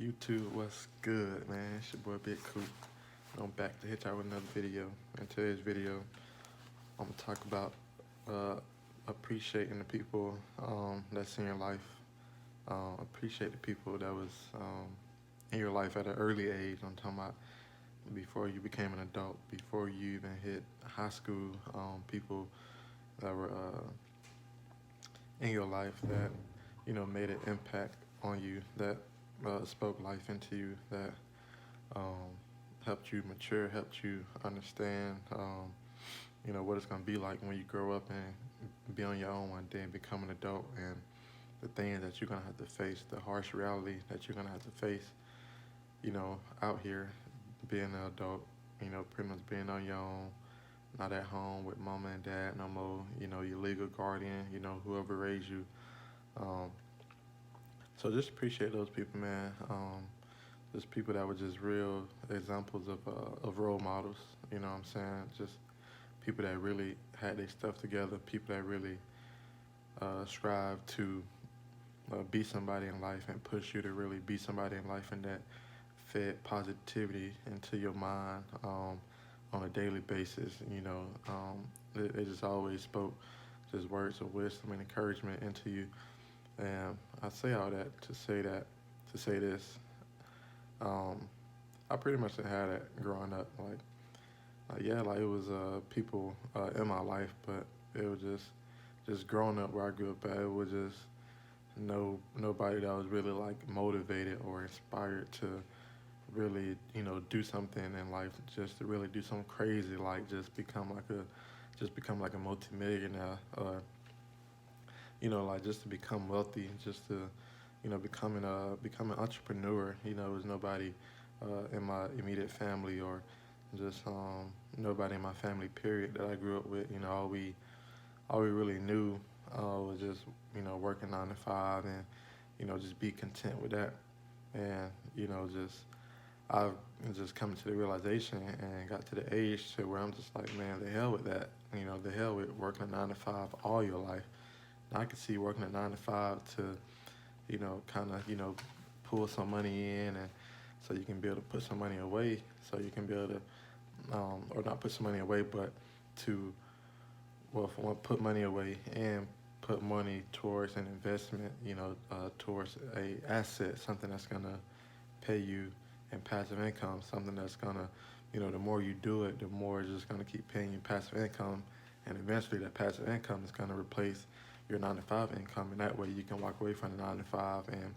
YouTube, what's good, man? It's your boy Big Coop. I'm back to hit y'all with another video. In today's video, I'm gonna talk about uh, appreciating the people that's in your life. Appreciate the people that was in your life at an early age. I'm talking about before you became an adult, before you even hit high school. People that were in your life that made an impact on you, that spoke life into you, that um, helped you mature, helped you understand, what it's gonna be like when you grow up and be on your own one day and become an adult, and the things that you're gonna have to face, the harsh reality that you're gonna have to face, out here, being an adult, pretty much being on your own, not at home with mama and dad no more, your legal guardian, whoever raised you. Um, so just appreciate those people, man. Just people that were just real examples of role models. You know what I'm saying? Just people that really had their stuff together. People that really strive to be somebody in life and push you to really be somebody in life, and that fed positivity into your mind on a daily basis. They just always spoke just words of wisdom and encouragement into you. And I say all that to say this. Um, I pretty much didn't have that growing up. Yeah, like it was people in my life, but it was just growing up where I grew up at. It was just nobody that was really like motivated or inspired to really do something in life, just to really do something crazy, like just become like a multimillionaire, or like just to become wealthy, just to become an entrepreneur. There's nobody in my immediate family, or just nobody in my family period that I grew up with. All we really knew was just working 9 to 5, and just be content with that. And just I've just come to the realization and got to the age to where I'm just like, man, the hell with that. The hell with working a 9 to 5 all your life. And I could see working a 9 to 5 to kind of, pull some money in, and so you can be able to put some money away, so you can be able to, or not put some money away, but to, well, for one, put money away and put money towards an investment, towards a asset, something that's gonna pay you in passive income, something that's gonna, the more you do it, the more it's just gonna keep paying you passive income, and eventually that passive income is gonna replace your 9 to 5 income, and that way you can walk away from the 9 to 5 and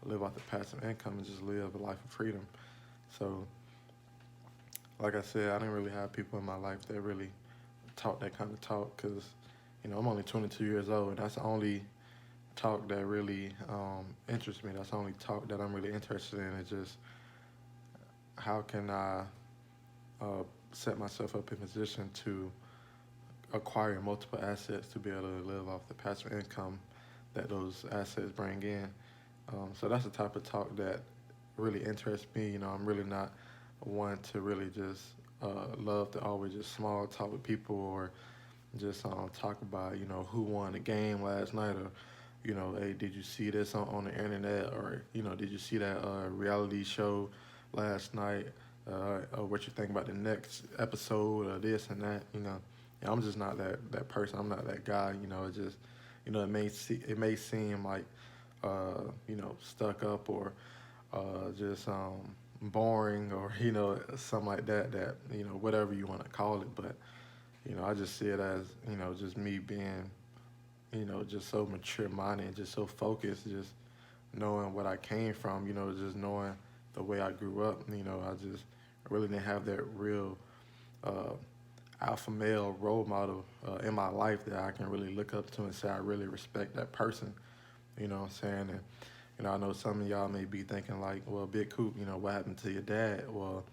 live off the passive income and just live a life of freedom. So, like I said, I didn't really have people in my life that really talk that kind of talk, because I'm only 22 years old, and that's the only talk that really interests me. That's the only talk that I'm really interested in. Is just how can I set myself up in position to acquire multiple assets to be able to live off the passive income that those assets bring in. So that's the type of talk that really interests me. I'm really not one to really just love to always just small talk with people, or just talk about who won the game last night, or hey, did you see this on the internet, or did you see that reality show last night, or what you think about the next episode, or this and that. Yeah, I'm just not that person. I'm not that guy. It just it may seem like stuck up, or just boring, or something like that, whatever you want to call it. But I just see it as just me being just so mature minded and just so focused, just knowing what I came from, just knowing the way I grew up. I just really didn't have that real uh, alpha male role model in my life that I can really look up to and say I really respect that person. You know what I'm saying? And I know some of y'all may be thinking like, well, Big Coop, what happened to your dad? Well,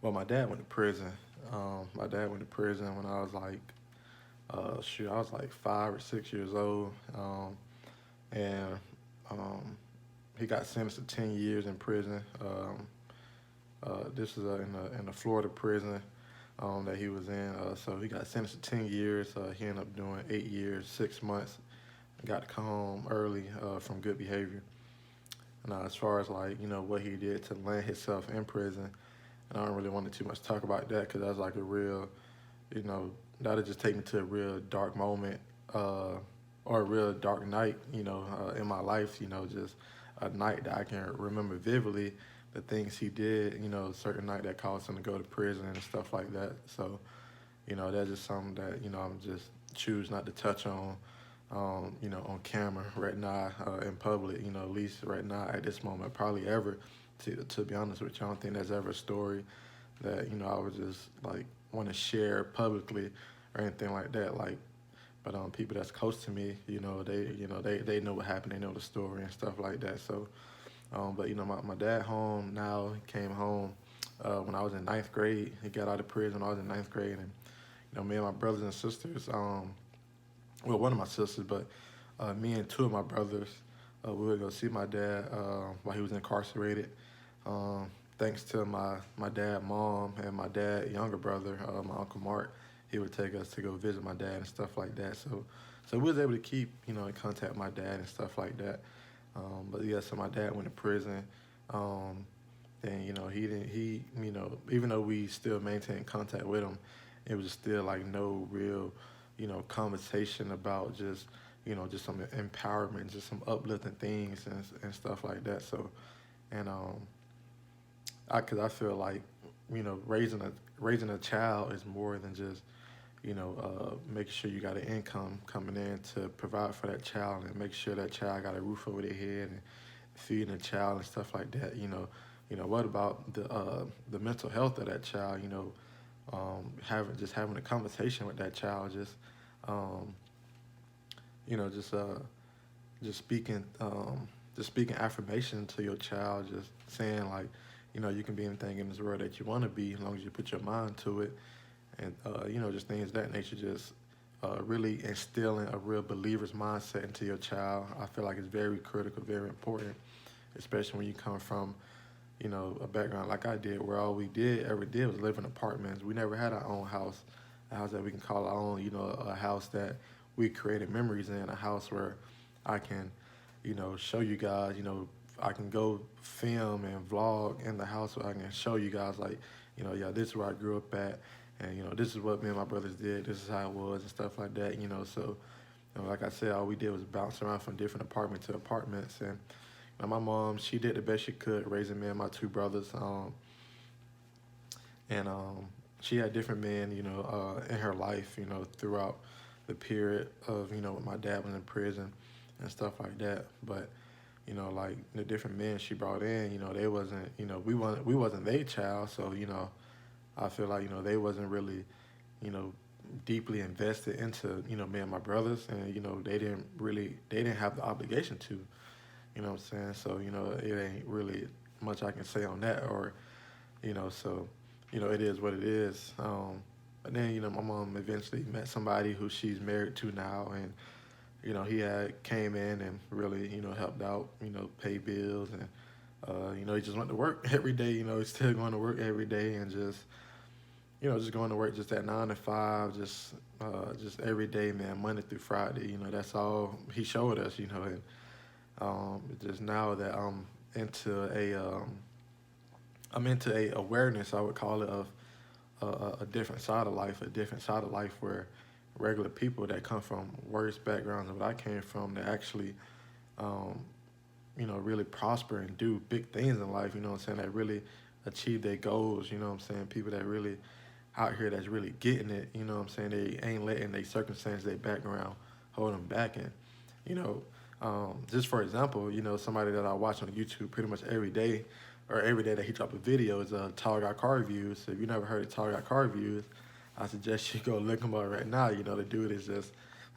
my dad went to prison. My dad went to prison when I was like, I was like 5 or 6 years old, and um, he got sentenced to 10 years in prison. This is in the Florida prison that he was in. So he got sentenced to 10 years. He ended up doing 8 years, 6 months. Got to come home early from good behavior. And as far as like, what he did to land himself in prison, and I don't really want to too much talk about that because that's like a real, you know, that'll just take me to a real dark moment, uh, or a real dark night, in my life, just a night that I can remember vividly, the things he did, certain night that caused him to go to prison and stuff like that. So, that's just something that, I'm just choose not to touch on, on camera right now, in public, at least right now at this moment, probably ever, to be honest with you. I don't think there's ever a story that, I would just like want to share publicly or anything like that. Like, but people that's close to me, they know what happened, they know the story and stuff like that. So, but my dad home now. He came home when I was in ninth grade. He got out of prison when I was in ninth grade, and me and my brothers and sisters, well, one of my sisters, but me and two of my brothers, we would go see my dad while he was incarcerated. Um, Thanks to my dad, mom, and my dad, younger brother, my uncle Mark, he would take us to go visit my dad and stuff like that. So we was able to keep, in contact with my dad and stuff like that. But yeah, so my dad went to prison. Um, and he didn't he even though we still maintained contact with him, it was still like no real conversation about just some empowerment, just some uplifting things and stuff like that. So, and because I feel like raising a child is more than just making sure you got an income coming in to provide for that child and make sure that child got a roof over their head and feeding the child and stuff like that. What about the mental health of that child? Having a conversation with that child, um, you know, just uh, just speaking just speaking affirmation to your child, just saying like, you can be anything in this world that you want to be as long as you put your mind to it, and just things of that nature. Just really instilling a real believer's mindset into your child. I feel like it's very critical, very important, especially when you come from a background like I did, where all we did ever did was live in apartments. We never had our own house, a house that we can call our own. A house that we created memories in, a house where I can, show you guys. I can go film and vlog in the house where I can show you guys like, yeah, this is where I grew up at, and this is what me and my brothers did. This is how it was and stuff like that. So, like I said, all we did was bounce around from different apartment to apartments, and my mom, she did the best she could raising me and my two brothers. And she had different men, in her life, throughout the period of, when my dad was in prison and stuff like that. But, like the different men she brought in, they wasn't, we wasn't their child. So, I feel like, they wasn't really, you know, deeply invested into, me and my brothers. And, they didn't have the obligation to. You know what I'm saying? So, it ain't really much I can say on that, or, so, it is what it is. But then, my mom eventually met somebody who she's married to now, and, he had came in and really, helped out, pay bills, and, he just went to work every day. He's still going to work every day, and just going to work just at 9 to 5, just every day, man, Monday through Friday. That's all he showed us, and just now that I'm into a awareness, I would call it, of a different side of life, where regular people that come from worse backgrounds than what I came from, that actually, um, really prosper and do big things in life. You know what I'm saying? That really achieve their goals. You know what I'm saying? People that really out here that's really getting it. You know what I'm saying? They ain't letting their circumstance, their background hold them back. And you know, just for example, somebody that I watch on YouTube pretty much every day, or every day that he drop a video, is Tall Guy Car Reviews. So if you never heard of Tall Guy Car Reviews, I suggest you go look him up right now. The dude is just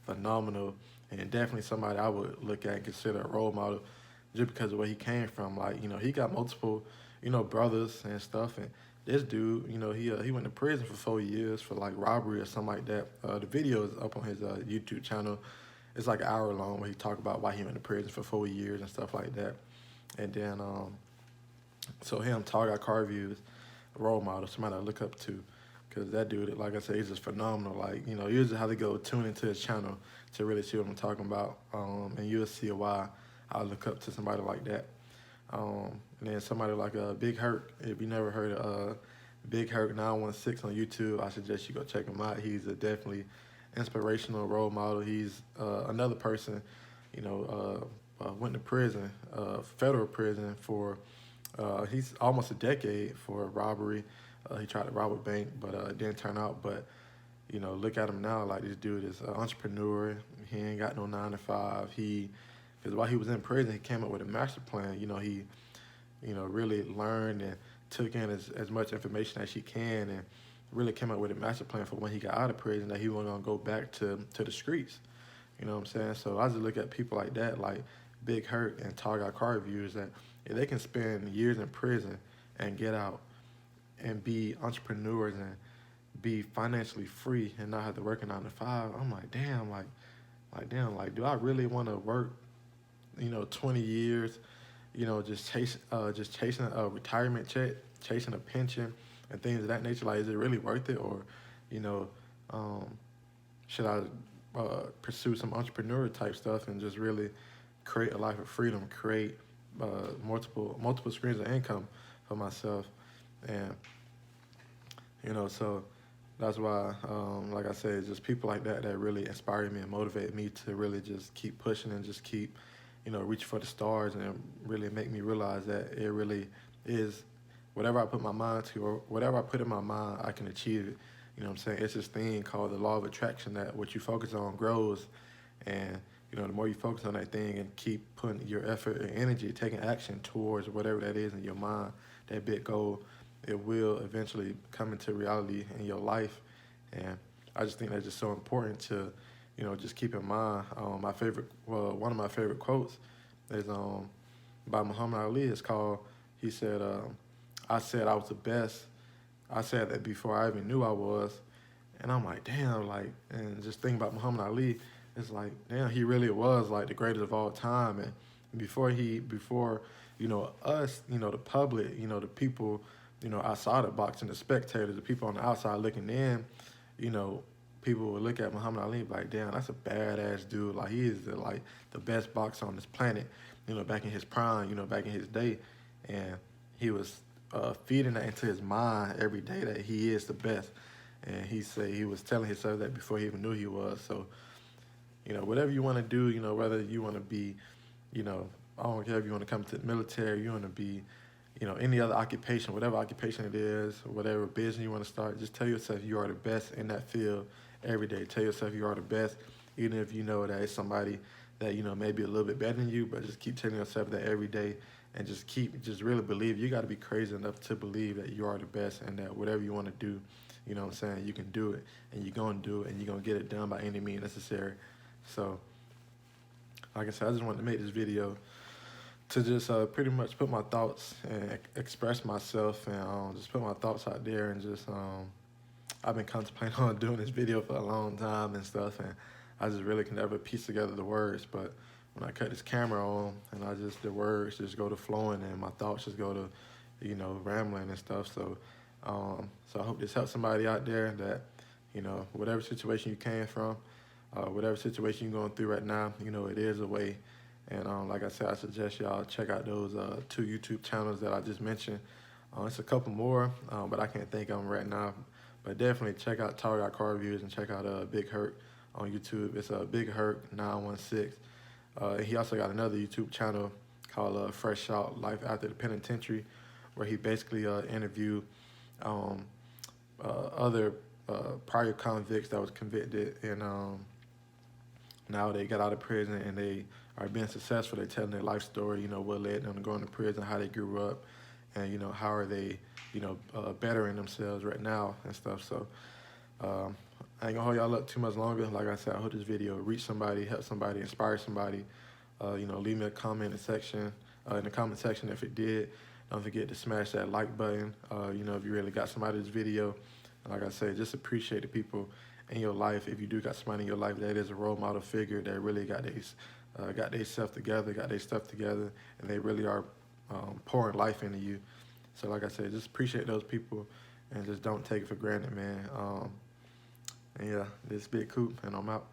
phenomenal, and definitely somebody I would look at and consider a role model, just because of where he came from. Like, he got multiple, brothers and stuff, and this dude, he went to prison for 4 years for like robbery or something like that. The video is up on his YouTube channel. It's like an hour long, where he talk about why he went to prison for 4 years and stuff like that. And then, so him, Tall Guy Car Reviews, a role model, somebody I look up to, because that dude, like I said, he's just phenomenal. Like, you just have to go tune into his channel to really see what I'm talking about, and you'll see why I look up to somebody like that. And then somebody like Big Herc. If you never heard of Big Herc 916 on YouTube, I suggest you go check him out. He's a definitely inspirational role model. He's another person, went to prison, federal prison for he's almost a decade for robbery. He tried to rob a bank, but it didn't turn out. But look at him now. Like, this dude is an entrepreneur. He ain't got no 9 to 5. Because while he was in prison, he came up with a master plan. He really learned and took in as much information as he can, and really came up with a master plan for when he got out of prison, that he wasn't gonna go back to the streets. You know what I'm saying? So I just look at people like that, like Big Hurt and Tall Guy Car Reviews, that if they can spend years in prison and get out and be entrepreneurs and be financially free and not have to work a 9 to 5, I'm like, damn, do I really want to work, 20 years, just chasing a retirement check, chasing a pension, and things of that nature? Like, is it really worth it? Or, should I pursue some entrepreneur type stuff and just really create a life of freedom, create multiple streams of income for myself? And so that's why, like I said, it's just people like that really inspire me and motivate me to really just keep pushing and just keep reach for the stars, and really make me realize that it really is whatever I put my mind to, or whatever I put in my mind, I can achieve it. You know what I'm saying? It's this thing called the law of attraction, that what you focus on grows. And, the more you focus on that thing and keep putting your effort and energy, taking action towards whatever that is in your mind, that big goal, it will eventually come into reality in your life. And I just think that's just so important to, just keep in mind. One of my favorite quotes is by Muhammad Ali. It's called, he said, I said I was the best. I said that before I even knew I was. And I'm like, damn, and just thinking about Muhammad Ali, it's like, damn, he really was like the greatest of all time. And before us, the public, the people, outside of boxing, the spectators, the people on the outside looking in, people would look at Muhammad Ali and be like, damn, that's a badass dude. Like, he is the best boxer on this planet, back in his prime, back in his day. And he was feeding that into his mind every day, that he is the best. And he said he was telling himself that before he even knew he was. So, whatever you want to do, whether you want to be, I don't care if you want to come to the military, you want to be, any other occupation, whatever occupation it is, whatever business you want to start, just tell yourself you are the best in that field every day. Tell yourself you are the best, even if you know that it's somebody that, may be a little bit better than you, but just keep telling yourself that every day, and just really believe. You got to be crazy enough to believe that you are the best, and that whatever you want to do, you know what I'm saying, you can do it, and you're going to do it, and you're going to get it done by any means necessary. So, like I said, I just wanted to make this video to just pretty much put my thoughts and express myself, and just put my thoughts out there, and just I've been contemplating on doing this video for a long time and stuff, and I just really can never piece together the words. But when I cut this camera on, and the words just go to flowing, and my thoughts just go to, rambling and stuff. So, so I hope this helps somebody out there, that, whatever situation you came from, whatever situation you're going through right now, it is a way. And like I said, I suggest y'all check out those 2 YouTube channels that I just mentioned. It's a couple more, but I can't think of them right now. But definitely check out Tall Guy Car Reviews, and check out Big Hurt on YouTube. It's Big Hurt 916. He also got another YouTube channel called Fresh Out Life After the Penitentiary, where he basically interviewed other prior convicts that was convicted, and now they got out of prison and they are being successful. They're telling their life story, what led them to going to prison, how they grew up, and, how are they, bettering themselves right now and stuff. So I ain't gonna hold y'all up too much longer. Like I said, I hope this video reach somebody, help somebody, inspire somebody. Leave me a comment in the comment section if it did. Don't forget to smash that like button, if you really got somebody this video. And like I said, just appreciate the people in your life. If you do got somebody in your life that is a role model figure, that really got their stuff together, and they really are pouring life into you. So like I said, just appreciate those people, and just don't take it for granted, man. And yeah, this Big Coop, and I'm out.